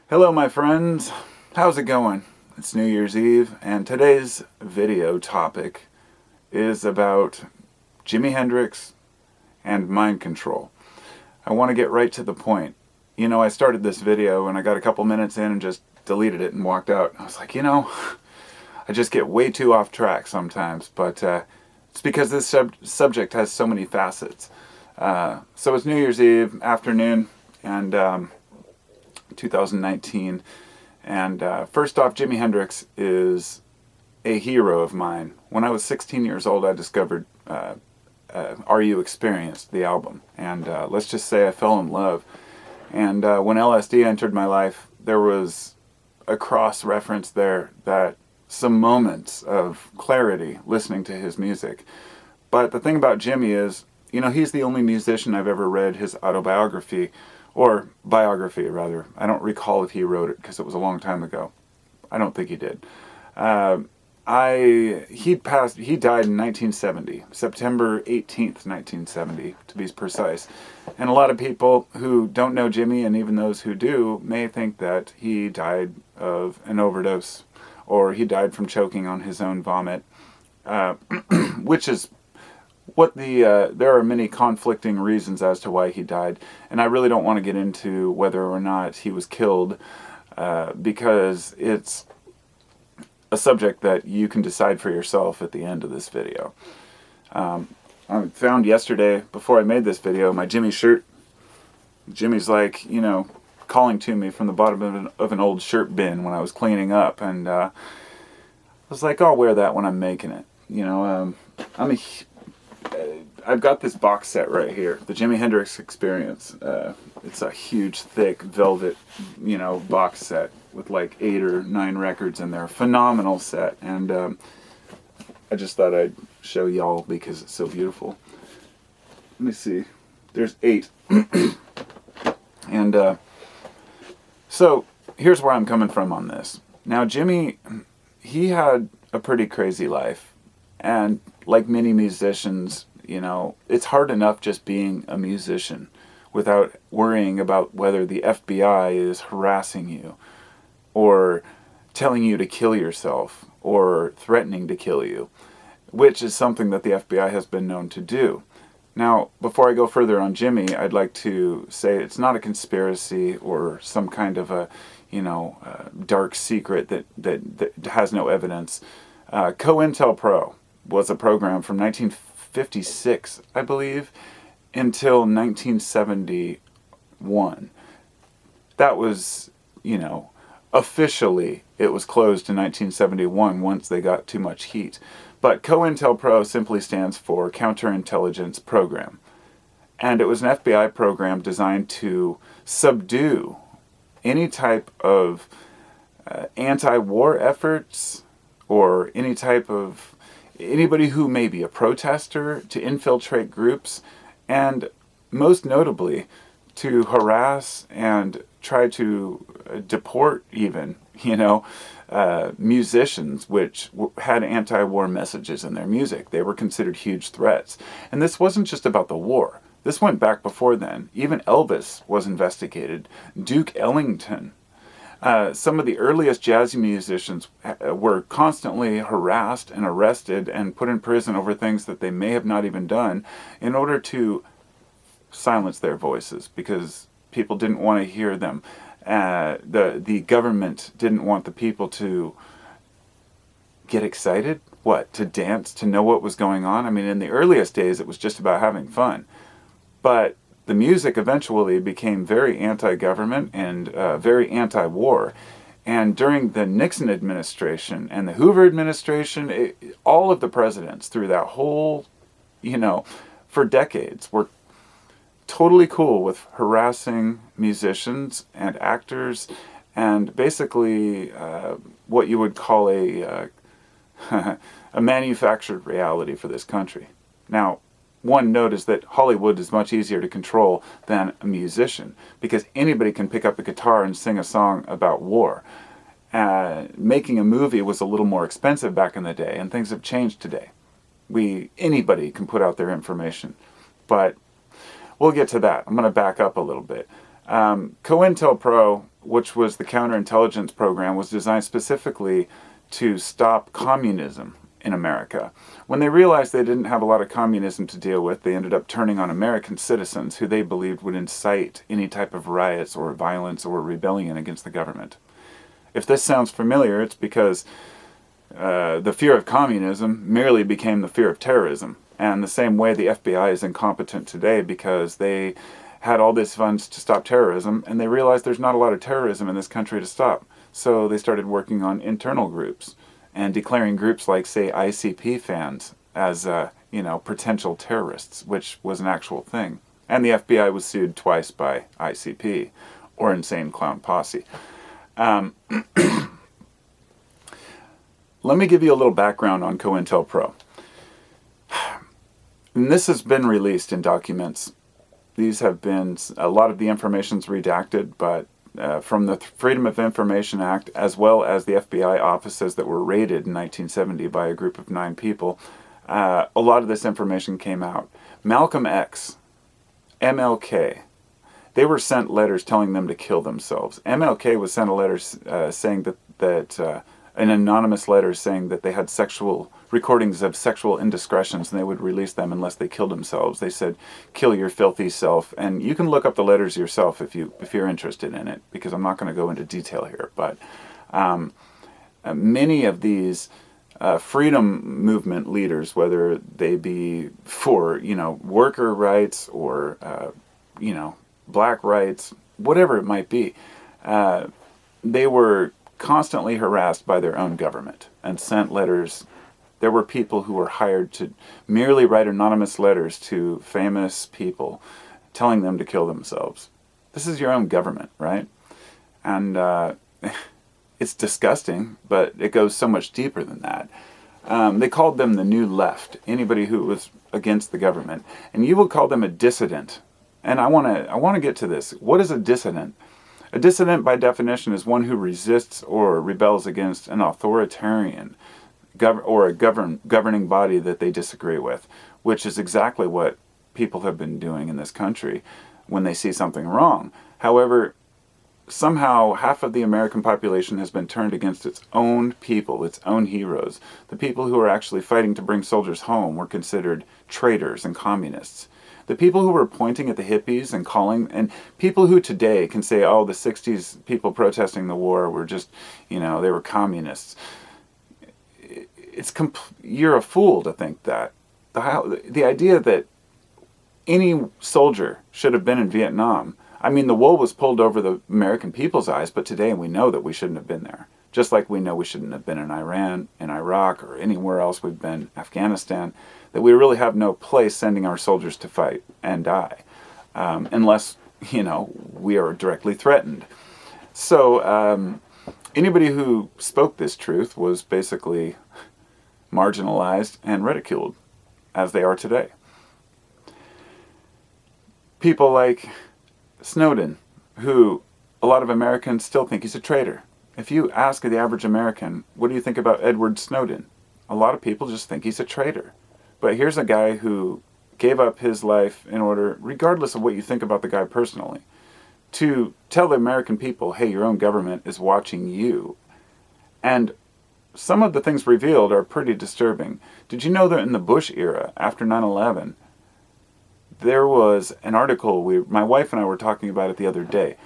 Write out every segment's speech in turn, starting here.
Hello my friends, how's it going? It's New Year's Eve and today's video topic is about Jimi Hendrix and mind control. I want to get right to the point. You know, I started this video and I got a couple minutes in and just deleted it and walked out. I was like, I just get way too off track sometimes, but it's because this subject has so many facets. So it's New Year's Eve afternoon and 2019. And first off, Jimi Hendrix is a hero of mine. When I was 16 years old, I discovered Are You Experienced, the album. And let's just say I fell in love. And when LSD entered my life, there was a cross-reference there that some moments of clarity listening to his music. But the thing about Jimi is, he's the only musician I've ever read his autobiography, or biography rather. I don't recall if he wrote it because it was a long time ago. I don't think he did. He died in 1970, September 18th, 1970 to be precise. And a lot of people who don't know Jimi, and even those who do, may think that he died of an overdose or he died from choking on his own vomit, which is there are many conflicting reasons as to why he died, and I really don't want to get into whether or not he was killed, because it's a subject that you can decide for yourself at the end of this video. I found yesterday, before I made this video, my Jimi shirt. Jimi's like, calling to me from the bottom of an old shirt bin when I was cleaning up, and I was like, I'll wear that when I'm making it. I've got this box set right here, the Jimi Hendrix Experience. It's a huge, thick, velvet, box set with like 8 or 9 records in there. Phenomenal set, and I just thought I'd show y'all because it's so beautiful. Let me see. There's 8. And so here's where I'm coming from on this. Now, Jimi, he had a pretty crazy life. And like many musicians, it's hard enough just being a musician without worrying about whether the FBI is harassing you or telling you to kill yourself or threatening to kill you, which is something that the FBI has been known to do. Now, before I go further on Jimi, I'd like to say it's not a conspiracy or some kind of a, dark secret that has no evidence. COINTELPRO was a program from 1956, I believe, until 1971. That was, officially it was closed in 1971 once they got too much heat. But COINTELPRO simply stands for Counterintelligence Program. And it was an FBI program designed to subdue any type of anti-war efforts or any type of anybody who may be a protester, to infiltrate groups, and most notably to harass and try to deport even, musicians which had anti-war messages in their music. They were considered huge threats. And this wasn't just about the war. This went back before then. Even Elvis was investigated. Duke Ellington. Some of the earliest jazz musicians were constantly harassed and arrested and put in prison over things that they may have not even done in order to silence their voices because people didn't want to hear them. The government didn't want the people to get excited, to dance, to know what was going on. I mean, in the earliest days, it was just about having fun. But the music eventually became very anti-government and very anti-war. And during the Nixon administration and the Hoover administration, all of the presidents through that whole, for decades were totally cool with harassing musicians and actors and basically what you would call a manufactured reality for this country. Now, one note is that Hollywood is much easier to control than a musician because anybody can pick up a guitar and sing a song about war. Making a movie was a little more expensive back in the day, and things have changed today. Anybody can put out their information, but we'll get to that. I'm going to back up a little bit. COINTELPRO which was the counterintelligence program, was designed specifically to stop communism in America. When they realized they didn't have a lot of communism to deal with, they ended up turning on American citizens who they believed would incite any type of riots or violence or rebellion against the government. If this sounds familiar, it's because the fear of communism merely became the fear of terrorism. And the same way the FBI is incompetent today because they had all these funds to stop terrorism, and they realized there's not a lot of terrorism in this country to stop. So they started working on internal groups and declaring groups like, say, ICP fans as, potential terrorists, which was an actual thing. And the FBI was sued twice by ICP, or Insane Clown Posse. Let me give you a little background on COINTELPRO. And this has been released in documents. These have been, a lot of the information's redacted, but from the Freedom of Information Act, as well as the FBI offices that were raided in 1970 by a group of 9 people, a lot of this information came out. Malcolm X, MLK, they were sent letters telling them to kill themselves. MLK was sent a letter saying that an anonymous letter saying that they had sexual recordings of sexual indiscretions and they would release them unless they killed themselves. They said, kill your filthy self. And you can look up the letters yourself if you're interested in it, because I'm not going to go into detail here. But many of these freedom movement leaders, whether they be for, worker rights or, black rights, whatever it might be, they were constantly harassed by their own government and sent letters. There were people who were hired to merely write anonymous letters to famous people telling them to kill themselves. This is your own government, right? And it's disgusting, but it goes so much deeper than that. They called them the New Left, anybody who was against the government. And you would call them a dissident. And I want to get to this. What is a dissident? A dissident, by definition, is one who resists or rebels against an authoritarian or a governing body that they disagree with, which is exactly what people have been doing in this country when they see something wrong. However, somehow half of the American population has been turned against its own people, its own heroes. The people who are actually fighting to bring soldiers home were considered traitors and communists. The people who were pointing at the hippies and calling, and people who today can say, oh, the 60s people protesting the war were just, they were communists. You're a fool to think that. The idea that any soldier should have been in Vietnam, the wool was pulled over the American people's eyes, but today we know that we shouldn't have been there. Just like we know we shouldn't have been in Iran, in Iraq, or anywhere else we've been, Afghanistan, that we really have no place sending our soldiers to fight and die, unless, we are directly threatened. So anybody who spoke this truth was basically marginalized and ridiculed, as they are today. People like Snowden, who a lot of Americans still think he's a traitor. If you ask the average American, what do you think about Edward Snowden? A lot of people just think he's a traitor. But here's a guy who gave up his life in order, regardless of what you think about the guy personally, to tell the American people, hey, your own government is watching you. And some of the things revealed are pretty disturbing. Did you know that in the Bush era, after 9/11, there was an article, my wife and I were talking about it the other day.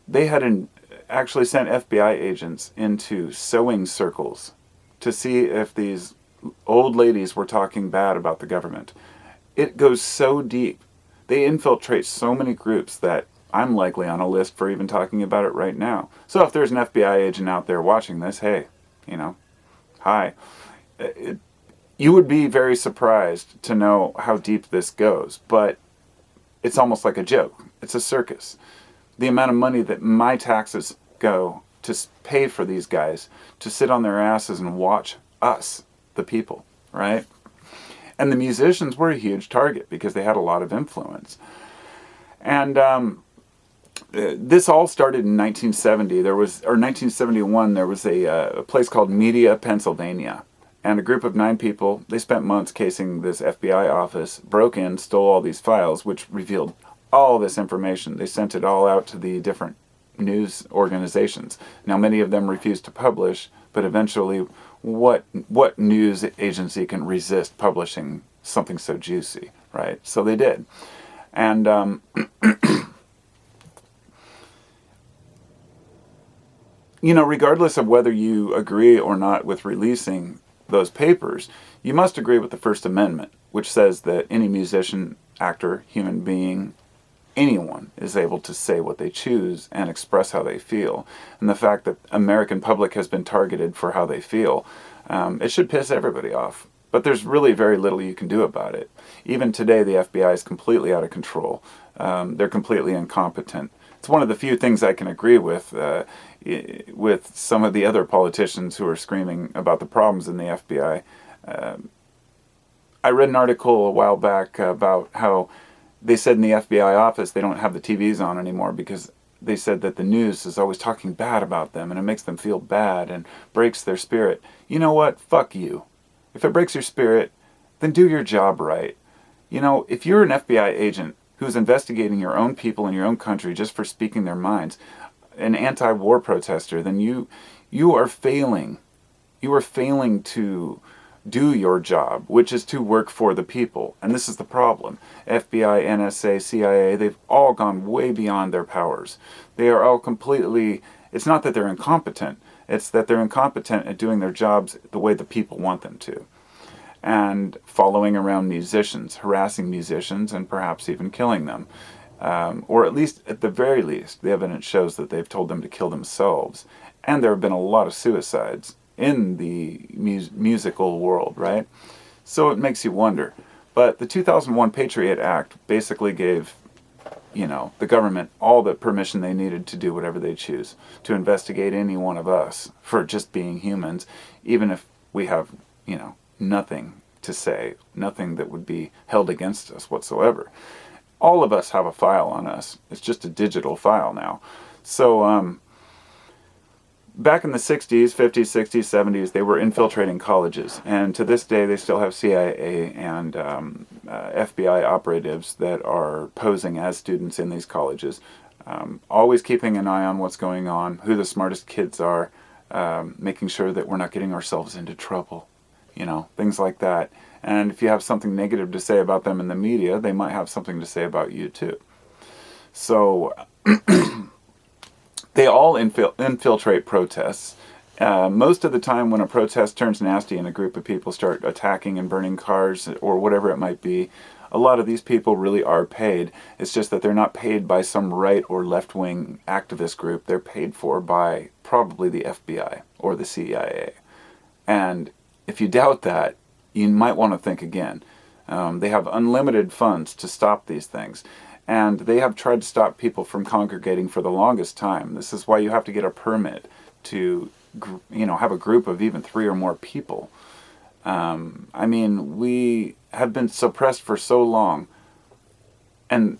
They had actually sent FBI agents into sewing circles to see if these old ladies were talking bad about the government. It goes so deep. They infiltrate so many groups that I'm likely on a list for even talking about it right now. So if there's an FBI agent out there watching this, hey, hi. You would be very surprised to know how deep this goes, but it's almost like a joke. It's a circus. The amount of money that my taxes go to pay for these guys to sit on their asses and watch us, the people, right? And the musicians were a huge target because they had a lot of influence. And this all started in 1970. 1971, there was a place called Media, Pennsylvania. And a group of 9 people, they spent months casing this FBI office, broke in, stole all these files, which revealed all this information. They sent it all out to the different news organizations. Now, many of them refuse to publish, but eventually, what news agency can resist publishing something so juicy, right? So they did. And regardless of whether you agree or not with releasing those papers, you must agree with the First Amendment, which says that any musician, actor, human being, anyone is able to say what they choose and express how they feel. And the fact that American public has been targeted for how they feel, it should piss everybody off. But there's really very little you can do about it. Even today, the FBI is completely out of control. They're completely incompetent. It's one of the few things I can agree with some of the other politicians who are screaming about the problems in the FBI. I read an article a while back about how they said in the FBI office they don't have the TVs on anymore because they said that the news is always talking bad about them and it makes them feel bad and breaks their spirit. You know what? Fuck you. If it breaks your spirit, then do your job right. If you're an FBI agent who's investigating your own people in your own country just for speaking their minds, an anti-war protester, then you are failing. You are failing to do your job, which is to work for the people. And this is the problem. FBI, NSA, CIA, they've all gone way beyond their powers. They are all completely, it's not that they're incompetent, it's that they're incompetent at doing their jobs the way the people want them to. And following around musicians, harassing musicians, and perhaps even killing them. Or at least, at the very least, the evidence shows that they've told them to kill themselves. And there have been a lot of suicides in the musical world, right? So it makes you wonder. But the 2001 Patriot Act basically gave, the government all the permission they needed to do whatever they choose, to investigate any one of us for just being humans, even if we have, nothing to say, nothing that would be held against us whatsoever. All of us have a file on us. It's just a digital file now. So, back in the 60s, 50s, 60s, 70s, they were infiltrating colleges. And to this day, they still have CIA and FBI operatives that are posing as students in these colleges. Always keeping an eye on what's going on, who the smartest kids are, making sure that we're not getting ourselves into trouble. Things like that. And if you have something negative to say about them in the media, they might have something to say about you too. So they all infiltrate protests. Most of the time when a protest turns nasty and a group of people start attacking and burning cars or whatever it might be, a lot of these people really are paid. It's just that they're not paid by some right or left-wing activist group. They're paid for by probably the FBI or the CIA. And if you doubt that, you might want to think again. They have unlimited funds to stop these things. And they have tried to stop people from congregating for the longest time. This is why you have to get a permit to, have a group of even 3 or more people. We have been suppressed for so long. And,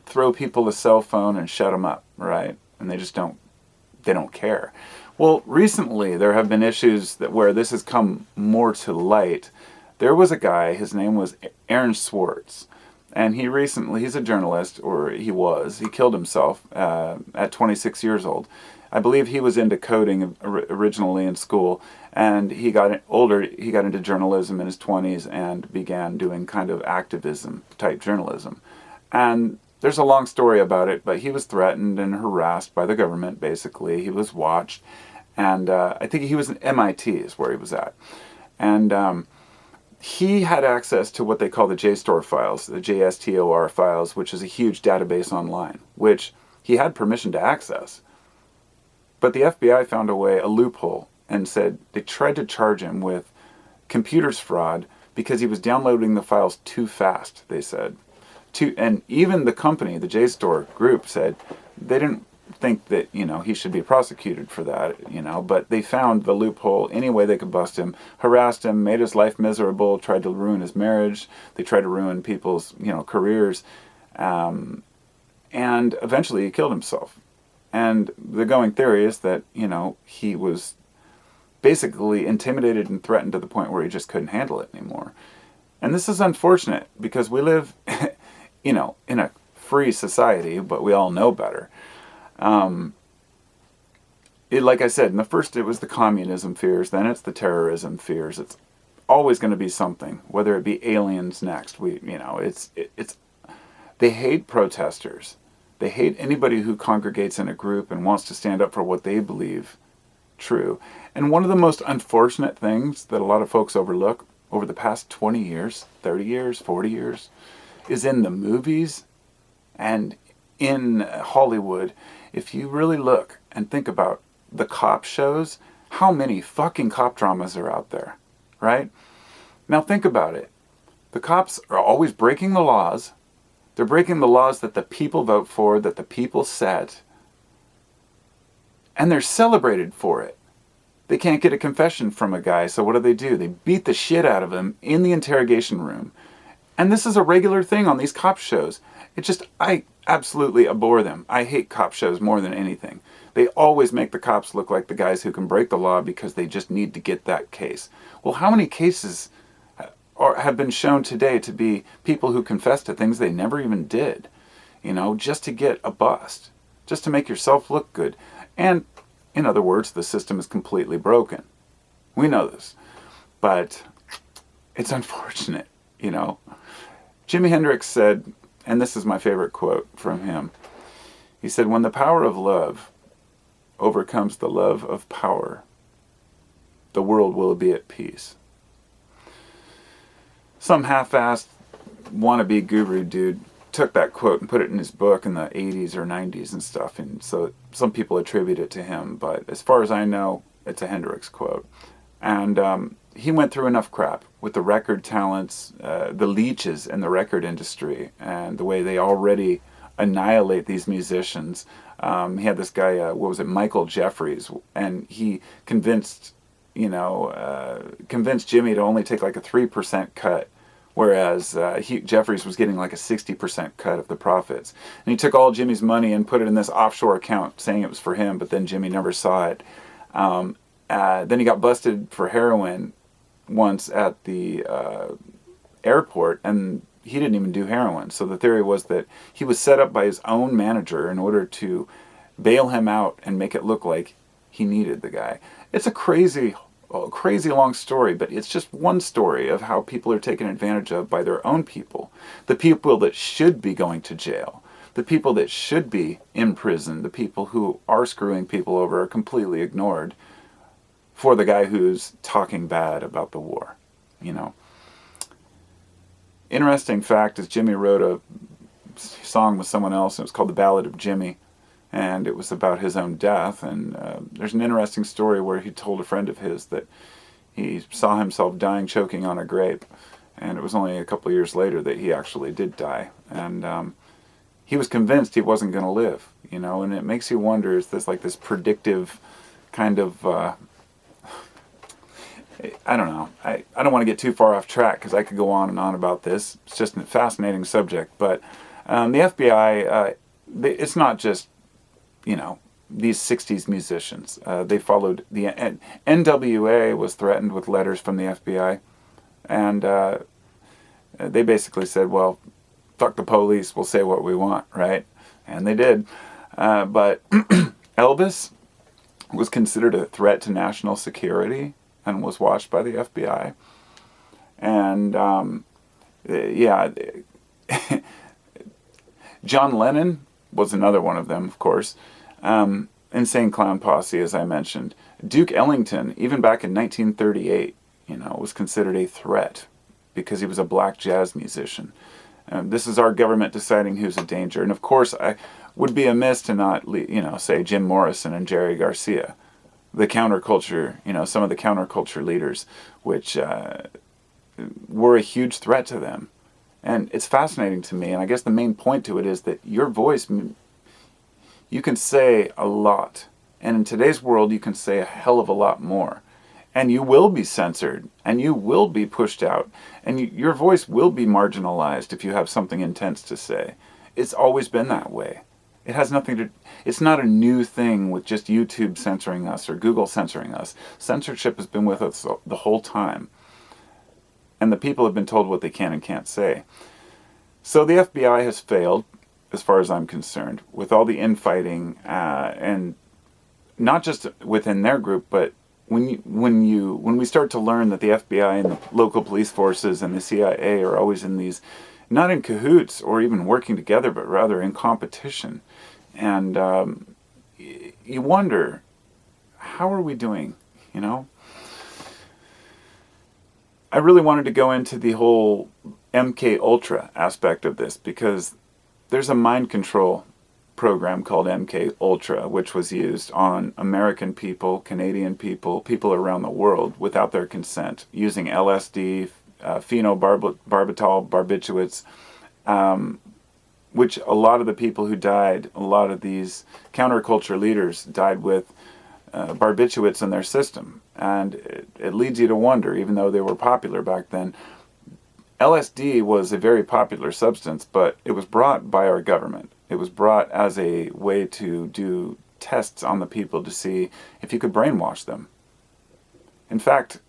throw people a cell phone and shut them up, right? And they just don't care. Well, recently there have been issues where this has come more to light. There was a guy, his name was Aaron Swartz, and he's a journalist, or he killed himself at 26 years old. I believe he was into coding originally in school, and he got older, he got into journalism in his 20s and began doing kind of activism type journalism. And there's a long story about it, but he was threatened and harassed by the government, basically. He was watched, and I think he was in MIT is where he was at. And he had access to what they call the JSTOR files, the JSTOR files, which is a huge database online, which he had permission to access. But the FBI found a loophole, and said they tried to charge him with computers fraud because he was downloading the files too fast, they said. And even the company, the JSTOR group, said they didn't think that, he should be prosecuted for that, but they found the loophole any way they could bust him, harassed him, made his life miserable, tried to ruin his marriage, they tried to ruin people's, careers, and eventually he killed himself. And the going theory is that, he was basically intimidated and threatened to the point where he just couldn't handle it anymore. And this is unfortunate because we live in a free society, but we all know better. Like I said, in the first it was the communism fears, then it's the terrorism fears. It's always going to be something, whether it be aliens next. It's they hate protesters. They hate anybody who congregates in a group and wants to stand up for what they believe true. And one of the most unfortunate things that a lot of folks overlook over the past 20 years, 30 years, 40 years, is in the movies and in Hollywood. If you really look and think about the cop shows, how many fucking cop dramas are out there, right? Now think about it. The cops are always breaking the laws. They're breaking the laws that the people vote for, that the people set. And they're celebrated for it. They can't get a confession from a guy, so what do? They beat the shit out of him in the interrogation room. And this is a regular thing on these cop shows. I absolutely abhor them. I hate cop shows more than anything. They always make the cops look like the guys who can break the law because they just need to get that case. Well, how many cases have been shown today to be people who confess to things they never even did, just to get a bust, just to make yourself look good. And in other words, the system is completely broken. We know this, but it's unfortunate, Jimi Hendrix said, and this is my favorite quote from him. He said, "When the power of love overcomes the love of power, the world will be at peace." Some half-assed wannabe guru dude took that quote and put it in his book in the 80s or 90s and stuff, and so some people attribute it to him, but as far as I know, it's a Hendrix quote. And he went through enough crap with the record talents, the leeches in the record industry, and the way they already annihilate these musicians. He had this guy, Michael Jeffries, and he convinced Jimmy to only take like a 3% cut, whereas Jeffries was getting like a 60% cut of the profits. And he took all Jimmy's money and put it in this offshore account, saying it was for him, but then Jimmy never saw it. Then he got busted for heroin once at the airport, and he didn't even do heroin. So the theory was that he was set up by his own manager in order to bail him out and make it look like he needed the guy. It's a crazy long story, but it's just one story of how people are taken advantage of by their own people. The people that should be going to jail, the people that should be in prison, the people who are screwing people over are completely ignored for the guy who's talking bad about the war, Interesting fact is Jimmy wrote a song with someone else, and it was called The Ballad of Jimmy, and it was about his own death. And there's an interesting story where he told a friend of his that he saw himself dying choking on a grape, and it was only a couple of years later that he actually did die. And he was convinced he wasn't going to live, and it makes you wonder, is this like this predictive kind of... I don't know. I don't want to get too far off track because I could go on and on about this. It's just a fascinating subject. But the FBI, it's not just, these 60s musicians. They followed the NWA was threatened with letters from the FBI. And they basically said, well, fuck the police. We'll say what we want, right? And they did. But Elvis was considered a threat to national security and was watched by the FBI. And, John Lennon was another one of them, of course. Insane Clown Posse, as I mentioned. Duke Ellington, even back in 1938, was considered a threat because he was a black jazz musician. This is our government deciding who's a danger. And of course, I would be amiss to not, say Jim Morrison and Jerry Garcia. The counterculture, some of the counterculture leaders, which were a huge threat to them. And it's fascinating to me, and I guess the main point to it is that your voice, you can say a lot. And in today's world, you can say a hell of a lot more. And you will be censored, and you will be pushed out, and your voice will be marginalized if you have something intense to say. It's always been that way. It has nothing to... It's not a new thing with just YouTube censoring us or Google censoring us. Censorship has been with us the whole time. And the people have been told what they can and can't say. So the FBI has failed. as far as I'm concerned, with all the infighting, and not just within their group, but when we start to learn that the FBI and the local police forces and the CIA are always in these, not in cahoots or even working together, but rather in competition, and you wonder, how are we doing? You know, I really wanted to go into the whole MK Ultra aspect of this, because there's a mind control program called MK Ultra, which was used on American people, Canadian people, people around the world without their consent, using LSD, phenobarbital, barbiturates, which a lot of the people who died, a lot of these counterculture leaders died with barbiturates in their system. And it leads you to wonder, even though they were popular back then, LSD was a very popular substance, but it was brought by our government. It was brought as a way to do tests on the people to see if you could brainwash them. In fact,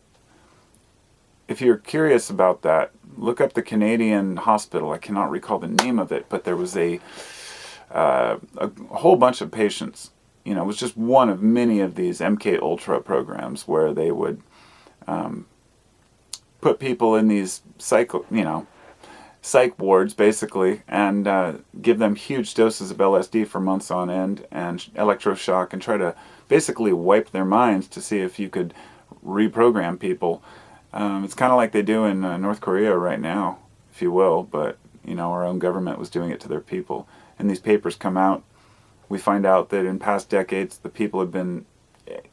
if you're curious about that, look up the Canadian hospital. I cannot recall the name of it, but there was a whole bunch of patients. You know, it was just one of many of these MK Ultra programs where they would put people in these psych wards, basically, and give them huge doses of LSD for months on end, and electroshock, and try to basically wipe their minds to see if you could reprogram people. It's kind of like they do in North Korea right now, if you will, but, you know, our own government was doing it to their people. And these papers come out. We find out that in past decades, the people have been...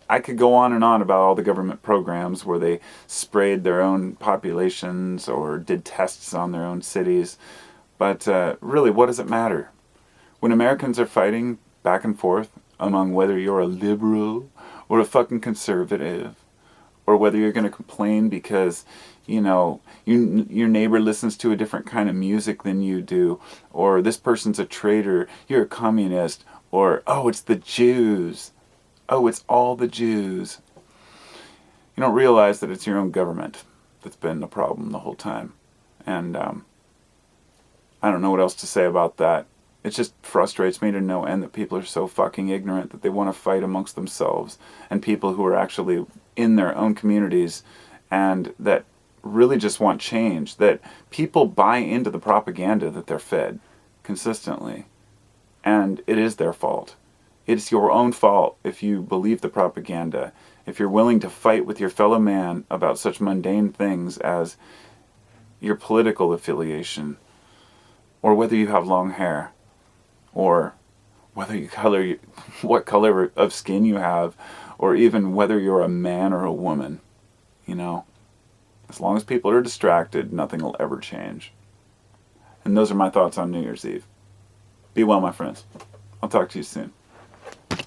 I could go on and on about all the government programs where they sprayed their own populations or did tests on their own cities. But really, what does it matter? When Americans are fighting back and forth among whether you're a liberal or a fucking conservative, or whether you're going to complain because, you know, your neighbor listens to a different kind of music than you do, or this person's a traitor, you're a communist, or, oh, it's the Jews. Oh, it's all the Jews. You don't realize that it's your own government that's been the problem the whole time. And I don't know what else to say about that. It just frustrates me to no end that people are so fucking ignorant that they want to fight amongst themselves, and people who are actually in their own communities and that really just want change, that people buy into the propaganda that they're fed consistently. And it is their fault. It's your own fault if you believe the propaganda, if you're willing to fight with your fellow man about such mundane things as your political affiliation, or whether you have long hair, or whether what color of skin you have, or even whether you're a man or a woman. You know, as long as people are distracted, nothing will ever change. And those are my thoughts on New Year's Eve. Be well, my friends. I'll talk to you soon.